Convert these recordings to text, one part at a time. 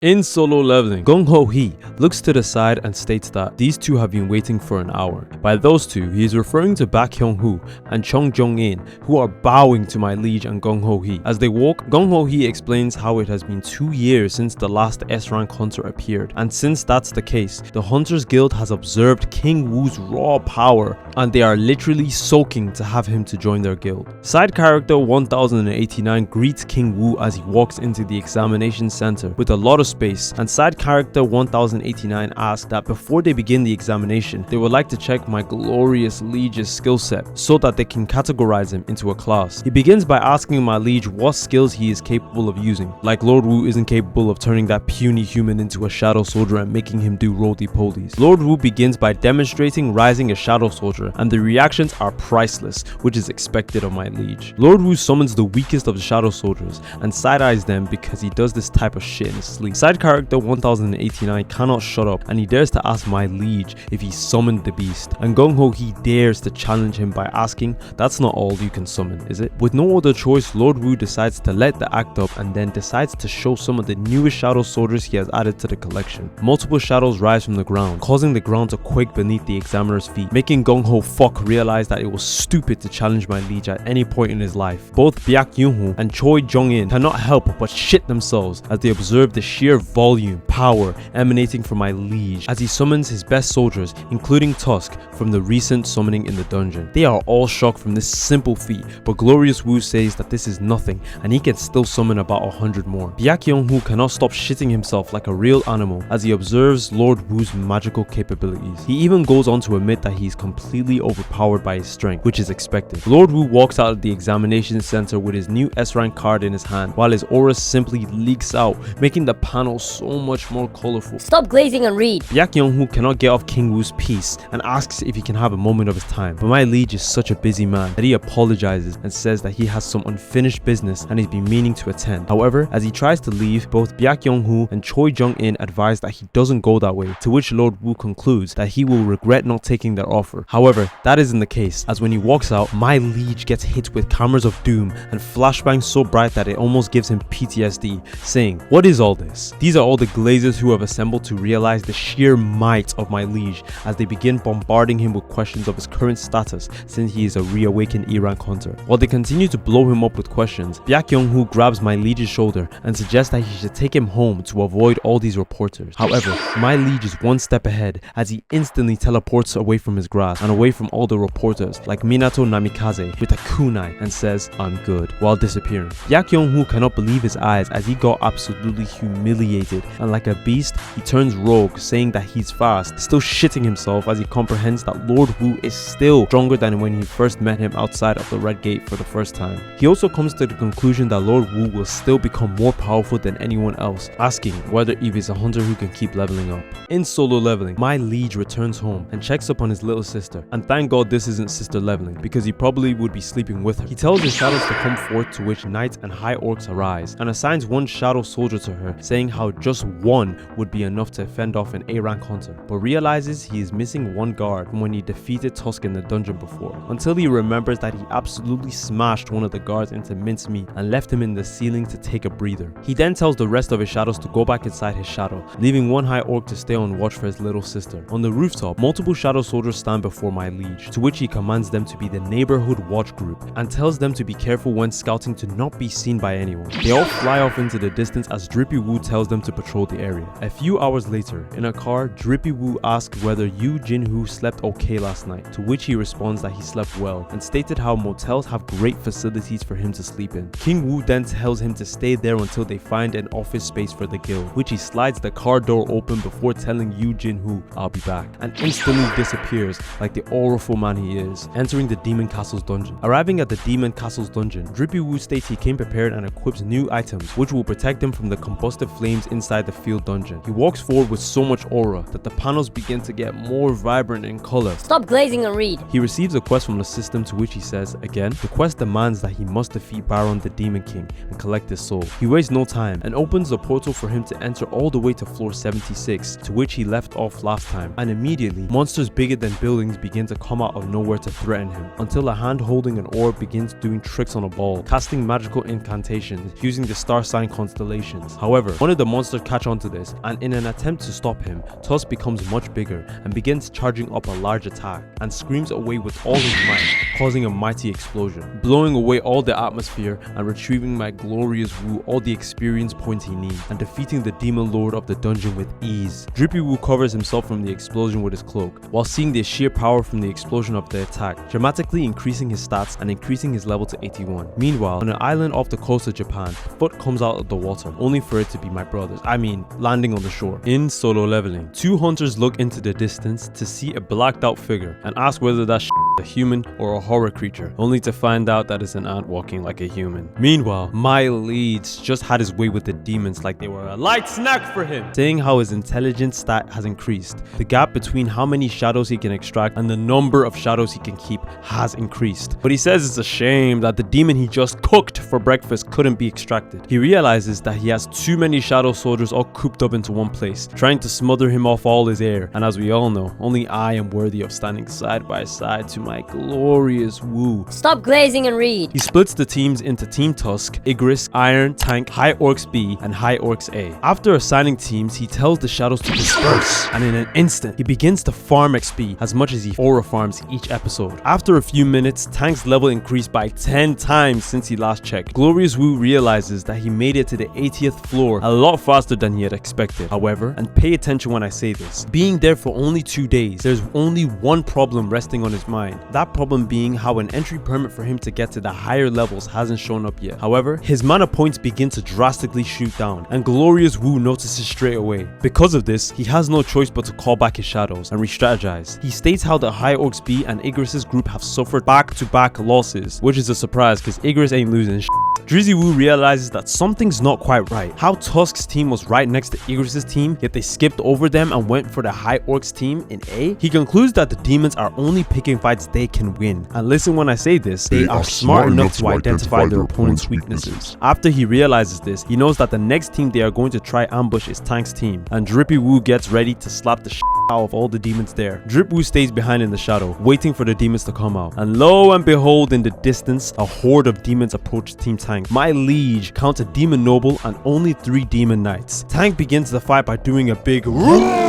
In Solo Leveling, Gung Ho Hee looks to the side and states that these two have been waiting for an hour. By those two, he is referring to Baek Hyung-woo and Chung Jong-in, who are bowing to my liege and Gung Ho Hee. As they walk, Gung Ho Hee explains how it has been 2 years since the last S-rank hunter appeared, and since that's the case, the Hunters Guild has observed King Woo's raw power, and they are literally soaking to have him to join their guild. Side character 1089 greets King Woo as he walks into the examination center with a lot of space, and side character 1089 asks that before they begin the examination, they would like to check my glorious liege's skill set so that they can categorize him into a class. He begins by asking my liege what skills he is capable of using, like Lord Woo isn't capable of turning that puny human into a shadow soldier and making him do roly-polies. Lord Woo begins by demonstrating rising a shadow soldier, and the reactions are priceless, which is expected of my liege. Lord Woo summons the weakest of the shadow soldiers and side-eyes them because he does this type of shit in his sleep. Side character 1089 cannot shut up, and he dares to ask my liege if he summoned the beast, and Gung Ho Hee dares to challenge him by asking, "That's not all you can summon, is it?" With no other choice, Lord Woo decides to let the act up and then decides to show some of the newest shadow soldiers he has added to the collection. Multiple shadows rise from the ground, causing the ground to quake beneath the examiner's feet, making Gung Ho Fuck realize that it was stupid to challenge my liege at any point in his life. Both Baek Hyung-woo and Choi Jong-in cannot help but shit themselves as they observe the sheer volume, power emanating from my liege as he summons his best soldiers, including Tusk from the recent summoning in the dungeon. They are all shocked from this simple feat, but Glorious Woo says that this is nothing and he can still summon about 100 more. Baek Hyung-woo cannot stop shitting himself like a real animal as he observes Lord Woo's magical capabilities. He even goes on to admit that he is completely overpowered by his strength, which is expected. Lord Woo walks out of the examination center with his new S-rank card in his hand, while his aura simply leaks out, making the panel so much more colorful. Stop glazing and read. Baek Hyung-woo cannot get off King Woo's peace and asks if he can have a moment of his time, but my liege is such a busy man that he apologizes and says that he has some unfinished business and he's been meaning to attend. However, as he tries to leave, both Baek Hyung-woo and Choi Jong-in advise that he doesn't go that way, to which Lord Woo concludes that he will regret not taking their offer. However, that isn't the case, as when he walks out, my liege gets hit with cameras of doom and flashbangs so bright that it almost gives him PTSD, saying, "What is all this?" These are all the glazers who have assembled to realize the sheer might of my liege as they begin bombarding him with questions of his current status since he is a reawakened E-rank hunter. While they continue to blow him up with questions, Baek Hyung-woo grabs my liege's shoulder and suggests that he should take him home to avoid all these reporters. However, my liege is one step ahead as he instantly teleports away from his grasp and away from all the reporters like Minato Namikaze with a kunai and says, "I'm good," while disappearing. Baek Hyung-woo cannot believe his eyes as he got absolutely humiliated, and like a beast, he turns rogue, saying that he's fast, still shitting himself as he comprehends that Lord Woo is still stronger than when he first met him outside of the Red Gate for the first time. He also comes to the conclusion that Lord Woo will still become more powerful than anyone else, asking whether Eve is a hunter who can keep leveling up. In Solo Leveling, my liege returns home and checks up on his little sister, and thank God this isn't sister leveling because he probably would be sleeping with her. He tells his shadows to come forth, to which knights and high orcs arise, and assigns one shadow soldier to her, saying how just one would be enough to fend off an A-rank hunter, but realizes he is missing one guard from when he defeated Tusk in the dungeon before, until he remembers that he absolutely smashed one of the guards into mincemeat and left him in the ceiling to take a breather. He then tells the rest of his shadows to go back inside his shadow, leaving one high orc to stay on watch for his little sister. On the rooftop, multiple shadow soldiers stand before my liege, to which he commands them to be the neighborhood watch group and tells them to be careful when scouting to not be seen by anyone. They all fly off into the distance as Drippy Woo tells them to patrol the area. A few hours later, in a car, Drippy Woo asks whether Jin-Woo slept okay last night, to which he responds that he slept well and stated how motels have great facilities for him to sleep in. King Woo then tells him to stay there until they find an office space for the guild, which he slides the car door open before telling Jin-Woo, "I'll be back," and instantly disappears like the awful man he is, entering the Demon Castle's dungeon. Arriving at the Demon Castle's dungeon, Drippy Woo states he came prepared and equips new items which will protect him from the combustive flames inside the field dungeon. He walks forward with so much aura that the panels begin to get more vibrant in color. Stop glazing and read. He receives a quest from the system, to which he says, again, the quest demands that he must defeat Baron the Demon King and collect his soul. He wastes no time and opens the portal for him to enter all the way to floor 76, to which he left off last time, and immediately monsters bigger than buildings begin to come out of nowhere to threaten him, until a hand holding an orb begins doing tricks on a ball, casting magical incantations using the star sign constellations. However, one One of the monsters catch onto this, and in an attempt to stop him, Tusk becomes much bigger and begins charging up a large attack and screams away with all his might, causing a mighty explosion, blowing away all the atmosphere and retrieving my glorious Woo all the experience points he needs, and defeating the demon lord of the dungeon with ease. Drippy Woo covers himself from the explosion with his cloak, while seeing the sheer power from the explosion of the attack, dramatically increasing his stats and increasing his level to 81. Meanwhile, on an island off the coast of Japan, Foot comes out of the water, only for it to be my brother's. Landing on the shore. In Solo Leveling, two hunters look into the distance to see a blacked out figure and ask whether that's a human or a horror creature, only to find out that it's an ant walking like a human. Meanwhile, my leads just had his way with the demons like they were a light snack for him, saying how his intelligence stat has increased. The gap between how many shadows he can extract and the number of shadows he can keep has increased. But he says it's a shame that the demon he just cooked for breakfast couldn't be extracted. He realizes that he has too many shadow soldiers all cooped up into one place, trying to smother him off all his air. And as we all know, only I am worthy of standing side by side to my glorious Woo. Stop glazing and read. He splits the teams into Team Tusk, Igris, Iron, Tank, High Orcs B, and High Orcs A. After assigning teams, he tells the shadows to disperse, and in an instant, he begins to farm XP as much as he aura farms each episode. After a few minutes, Tank's level increased by 10 times since he last checked. Glorious Woo realizes that he made it to the 80th floor a lot faster than he had expected. However, and pay attention when I say this, being there for only 2 days, there's only one problem resting on his mind. That problem being how an entry permit for him to get to the higher levels hasn't shown up yet. However, his mana points begin to drastically shoot down, and Glorious Woo notices straight away. Because of this, he has no choice but to call back his shadows and re-strategize. He states how the High Orcs B and Igris' group have suffered back-to-back losses, which is a surprise because Igris ain't losing shit. Drizzy Woo realizes that something's not quite right. How Tusk's team was right next to Igris' team, yet they skipped over them and went for the High Orcs team in A. He concludes that the demons are only picking fights they can win. And listen when I say this, they are smart enough to identify their opponent's weaknesses. After he realizes this, he knows that the next team they are going to try ambush is Tank's team, and Drippy Woo gets ready to slap the out of all the demons there. Drip Woo stays behind in the shadow, waiting for the demons to come out. And lo and behold, in the distance, a horde of demons approach Team Tank. My liege counts a demon noble and only 3 demon knights. Tank begins the fight by doing a big roar.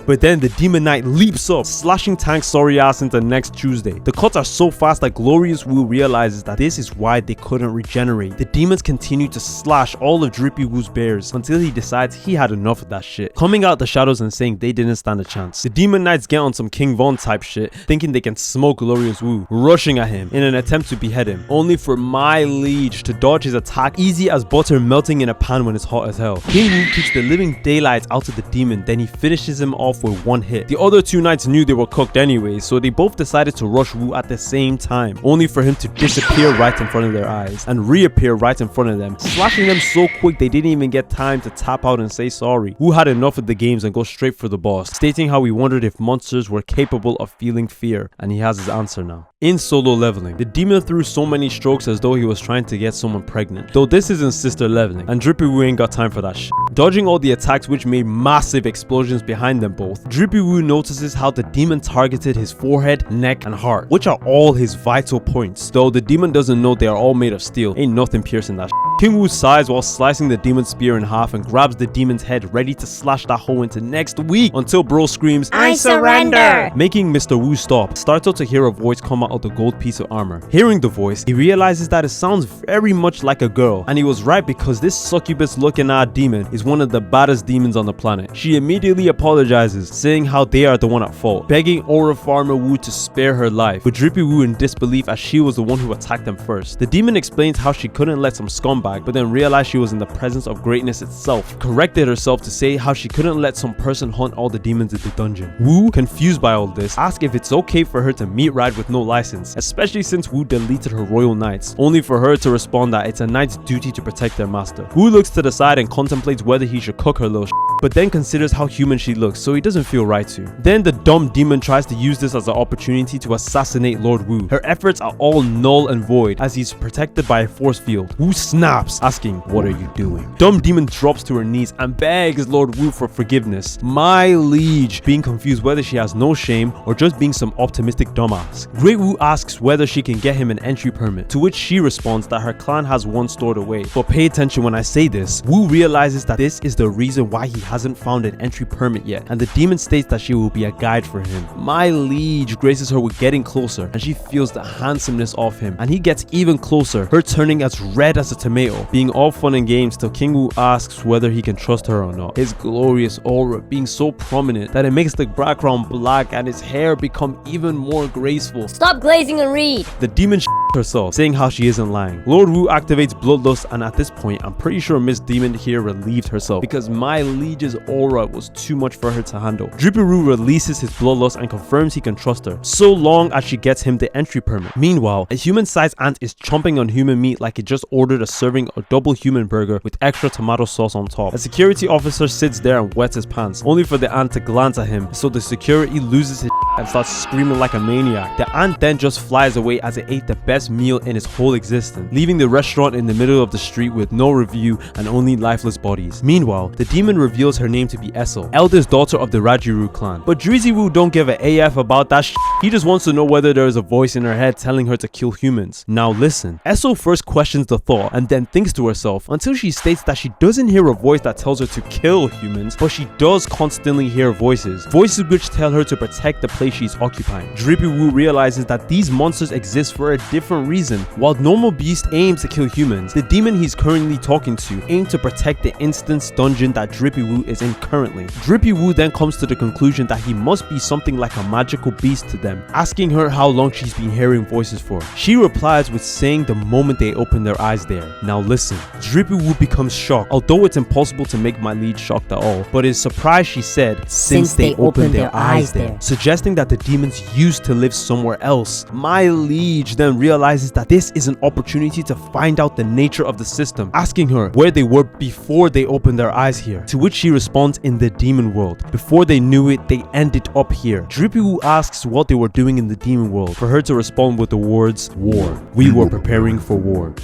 But then the demon knight leaps up, slashing Tank's sorry ass into next Tuesday. The cuts are so fast that Glorious Woo realizes that this is why they couldn't regenerate. The demons continue to slash all of Drippy Woo's bears until he decides he had enough of that shit, coming out the shadows and saying they didn't stand a chance. The demon knights get on some King Von type shit, thinking they can smoke Glorious Woo, rushing at him in an attempt to behead him, only for my liege to dodge his attack easy as butter melting in a pan when it's hot as hell. King Woo kicks the living daylights out of the demon, then he finishes him off with one hit. The other 2 knights knew they were cooked anyway, so they both decided to rush Woo at the same time, only for him to disappear right in front of their eyes and reappear right in front of them, slashing them so quick they didn't even get time to tap out and say sorry. Woo had enough of the games and goes straight for the boss, stating how he wondered if monsters were capable of feeling fear, and he has his answer now. In Solo Leveling, the demon threw so many strokes as though he was trying to get someone pregnant, though this isn't sister leveling, and Drippy Woo ain't got time for that shit. Dodging all the attacks which made massive explosions behind them both, Drippy Woo notices how the demon targeted his forehead, neck, and heart, which are all his vital points, though the demon doesn't know they are all made of steel. Ain't nothing piercing that shit. King Woo sighs while slicing the demon's spear in half and grabs the demon's head, ready to slash that hole into next week, until bro screams, I surrender! Making Mr. Woo stop. Starts out to hear a voice come out of the gold piece of armor. Hearing the voice, he realizes that it sounds very much like a girl, and he was right because this succubus looking at demon is one of the baddest demons on the planet. She immediately apologizes, saying how they are the one at fault, begging Aura Farmer Woo to spare her life, with Drippy Woo in disbelief as she was the one who attacked them first. The demon explains how she couldn't let some scumbag, but then realized she was in the presence of greatness itself, corrected herself to say how she couldn't let some person hunt all the demons in the dungeon. Woo, confused by all this, asks if it's okay for her to meet ride with no license, especially since Woo deleted her royal knights, only for her to respond that it's a knight's duty to protect their master. Woo looks to the side and contemplates whether he should cook her little but then considers how human she looks, so he doesn't feel right to. Then the dumb demon tries to use this as an opportunity to assassinate Lord Woo. Her efforts are all null and void as he's protected by a force field. Woo snaps, asking, "What are you doing?" Dumb demon drops to her knees and begs Lord Woo for forgiveness. My liege, being confused whether she has no shame or just being some optimistic dumbass. Great Woo Woo asks whether she can get him an entry permit, to which she responds that her clan has one stored away. But pay attention when I say this. Woo realizes that this is the reason why he hasn't found an entry permit yet, and the demon states that she will be a guide for him. My liege graces her with getting closer, and she feels the handsomeness of him, and he gets even closer, her turning as red as a tomato, being all fun and games till King Woo asks whether he can trust her or not. His glorious aura being so prominent that it makes the background black and his hair become even more graceful. Stop glazing and read. The demon herself, saying how she isn't lying. Lord Woo activates Bloodlust, and at this point, I'm pretty sure Miss Demon here relieved herself because my liege's aura was too much for her to handle. Drippy Woo releases his Bloodlust and confirms he can trust her, so long as she gets him the entry permit. Meanwhile, a human-sized ant is chomping on human meat like it just ordered a serving of double human burger with extra tomato sauce on top. A security officer sits there and wets his pants, only for the ant to glance at him, so the security loses his and starts screaming like a maniac. The ant then just flies away as it ate the best meal in its whole existence, leaving the restaurant in the middle of the street with no review and only lifeless bodies. Meanwhile, the demon reveals her name to be Essel, eldest daughter of the Rajiru clan. But Dreezy Woo don't give a AF about that shit. He just wants to know whether there is a voice in her head telling her to kill humans. Now listen, Essel first questions the thought and then thinks to herself until she states that she doesn't hear a voice that tells her to kill humans, but she does constantly hear voices which tell her to protect the place she's occupying. Drippy Woo realizes that these monsters exist for a different reason. While normal beast aims to kill humans, the demon he's currently talking to aims to protect the instance dungeon that Drippy Woo is in currently. Drippy Woo then comes to the conclusion that he must be something like a magical beast to them, asking her how long she's been hearing voices for. She replies with saying the moment they open their eyes there. Now listen, Drippy Woo becomes shocked, although it's impossible to make my liege shocked at all, but is surprised she said, since they opened their eyes there, suggesting that the demons used to live somewhere else. My liege then realizes that this is an opportunity to find out the nature of the system, asking her where they were before they opened their eyes here, to which she responds in the demon world. Before they knew it, they ended up here. Drippy Woo asks what they were doing in the demon world, for her to respond with the words, war. We were preparing for war.